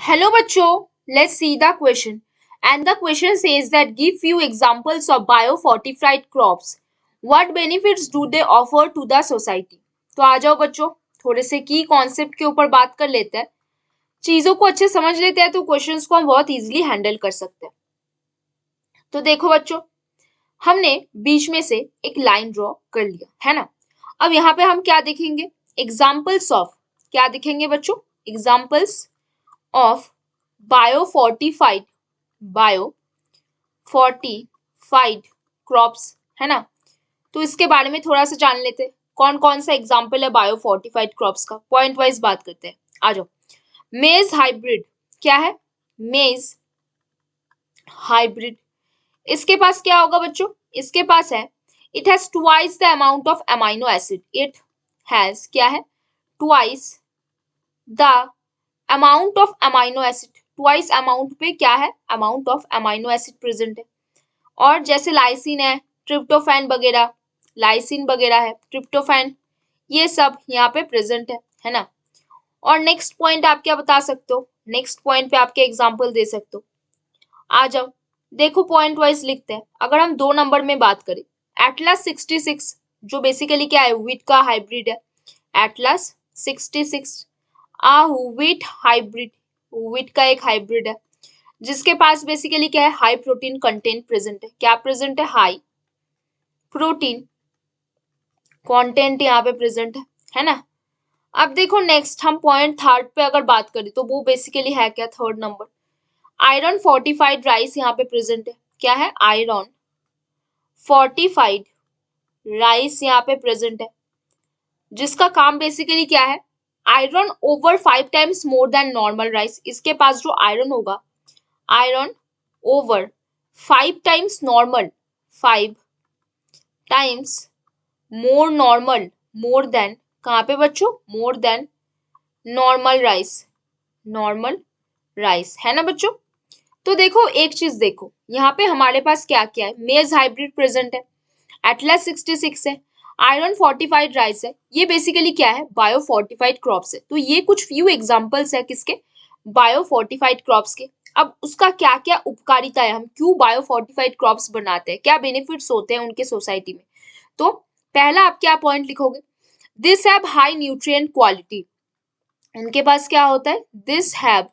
Hello बच्चों, let's see the question. And the question says that give few examples of biofortified crops. What benefits do they offer to the society? तो आ जाओ बच्चों, थोड़े से की concept के ऊपर बात कर लेते हैं. चीजों को अच्छे समझ लेते हैं तो क्वेश्चंस को हम बहुत इजीली हैंडल कर सकते हैं. तो देखो बच्चों, हमने बीच में से एक लाइन ड्रॉ कर लिया है ना. अब यहाँ पे हम क्या देखेंगे? एग्जाम्पल्स ऑफ, क्या दिखेंगे बच्चों? एग्जाम्पल्स ऑफ बायोफोर्टिफाइड क्रॉप्स है ना. तो इसके बारे में थोड़ा सा जान लेते हैं. कौन कौन सा एग्जाम्पल है बायोफोर्टिफाइड क्रॉप्स का? पॉइंट वाइज बात करते हैं. आ जाओ. मेज हाइब्रिड, क्या है? मेज हाइब्रिड. इसके पास क्या होगा बच्चों? इसके पास है it has twice the amount of amino acid. It has क्या है? Twice the amount of amino acid. Twice amount पे क्या है? Amount of amino acid present है. और जैसे लाइसिन है, ट्रिप्टोफैन वगैरह, लाइसिन वगैरह है, ट्रिप्टोफैन, ये सब यहाँ पे प्रेजेंट है ना. और नेक्स्ट पॉइंट आप क्या बता सकते हो? नेक्स्ट पॉइंट पे आपके एग्जांपल दे सकते हो. आ जाओ, देखो पॉइंट वाइज लिखते हैं. अगर हम 2 नंबर में बात करें, एटलस 66 जो बेसिकली क्या है? व्हीट का हाइब्रिड है. एटलस 66 व्हीट हाइब्रिड, व्हीट का एक हाइब्रिड है जिसके पास बेसिकली क्या है? हाई प्रोटीन कंटेंट प्रेजेंट है. क्या प्रेजेंट है? हाई प्रोटीन कंटेंट यहाँ पे प्रेजेंट है ना. अब देखो नेक्स्ट हम पॉइंट थर्ड पे अगर बात करें तो वो बेसिकली है क्या? Third number, iron fortified rice यहाँ पे प्रेजेंट है. क्या है? आयरन फोर्टिफाइड राइस यहाँ पे प्रेजेंट है जिसका काम बेसिकली क्या है? Iron over 5 times more then normal rice. इसके पास जो आयरन होगा, iron over 5 times normal, 5 times मोर नॉर्मल, मोर देन, कहाँ पे बच्चों? More then normal rice, normal rice है ना बच्चों. तो देखो एक चीज देखो, यहाँ पे हमारे पास क्या क्या है? मेज हाइब्रिड प्रेजेंट है, एटलस 66 है, आयरन फोर्टिफाइड राइस है. ये बेसिकली क्या है? बायोफोर्टिफाइड क्रॉप्स है. तो ये कुछ फ्यू एग्जांपल्स है किसके? बायोफोर्टिफाइड क्रॉप्स के. अब उसका क्या क्या उपकारिता है, हम क्यों बायोफोर्टिफाइड क्रॉप्स बनाते हैं, क्या बेनिफिट्स होते हैं उनके सोसाइटी में. तो पहला आप क्या पॉइंट लिखोगे? This have high nutrient quality. उनके पास क्या होता है? This have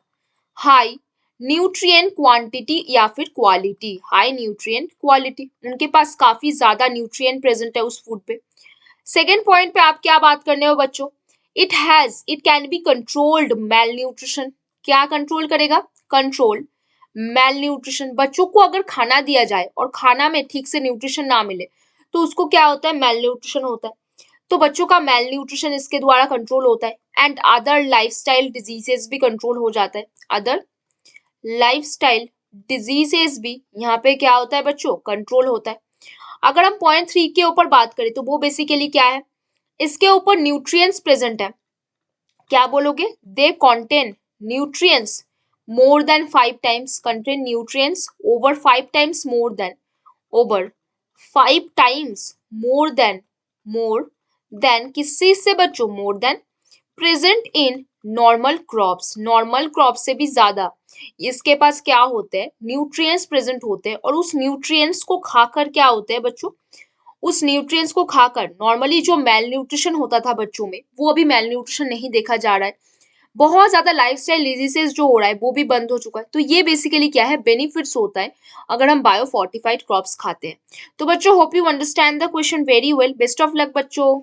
high nutrient quantity या फिर क्वालिटी. हाई न्यूट्रिएंट क्वालिटी, उनके पास काफी ज्यादा न्यूट्रिएंट प्रेजेंट है उस फूड पे. सेकेंड पॉइंट पे आप क्या बात करने हो बच्चों? It can be controlled mail nutrition. क्या कंट्रोल करेगा? Control mail nutrition. बच्चों को अगर खाना दिया जाए और खाना में ठीक से न्यूट्रिशन ना मिले तो उसको क्या होता है? मेल न्यूट्रिशन होता है. तो बच्चों का मेल न्यूट्रिशन इसके द्वारा कंट्रोल होता है. एंड अदर लाइफस्टाइल डिजीजेस भी कंट्रोल हो जाता है. अदर लाइफस्टाइल डिजीजेस भी यहाँ पे क्या होता है बच्चों? कंट्रोल होता है. अगर हम पॉइंट 3 के ऊपर बात करें तो वो बेसिकली क्या है? इसके ऊपर न्यूट्रिएंट्स प्रेजेंट है. क्या बोलोगे? They contain nutrients more than 5 times, contain nutrients over 5 times more than, over 5 times more than किस चीज से बच्चों? More than present in normal crops. Normal crop से भी ज्यादा इसके पास क्या होते हैं? न्यूट्रिएंट्स प्रेजेंट होते हैं. और उस न्यूट्रिएंट्स को खाकर क्या होते हैं बच्चों? उस न्यूट्रिएंट्स को खाकर नॉर्मली जो मेल न्यूट्रिशन होता था बच्चों में, वो अभी मेल न्यूट्रिशन नहीं देखा जा रहा है. बहुत ज्यादा लाइफस्टाइल डिजीजेस जो हो रहा है वो भी बंद हो चुका है. तो ये बेसिकली क्या है? बेनिफिट्स होता है अगर हम बायोफोर्टिफाइड क्रॉप्स खाते हैं. तो बच्चों hope you understand the question very well. Best of luck बच्चों.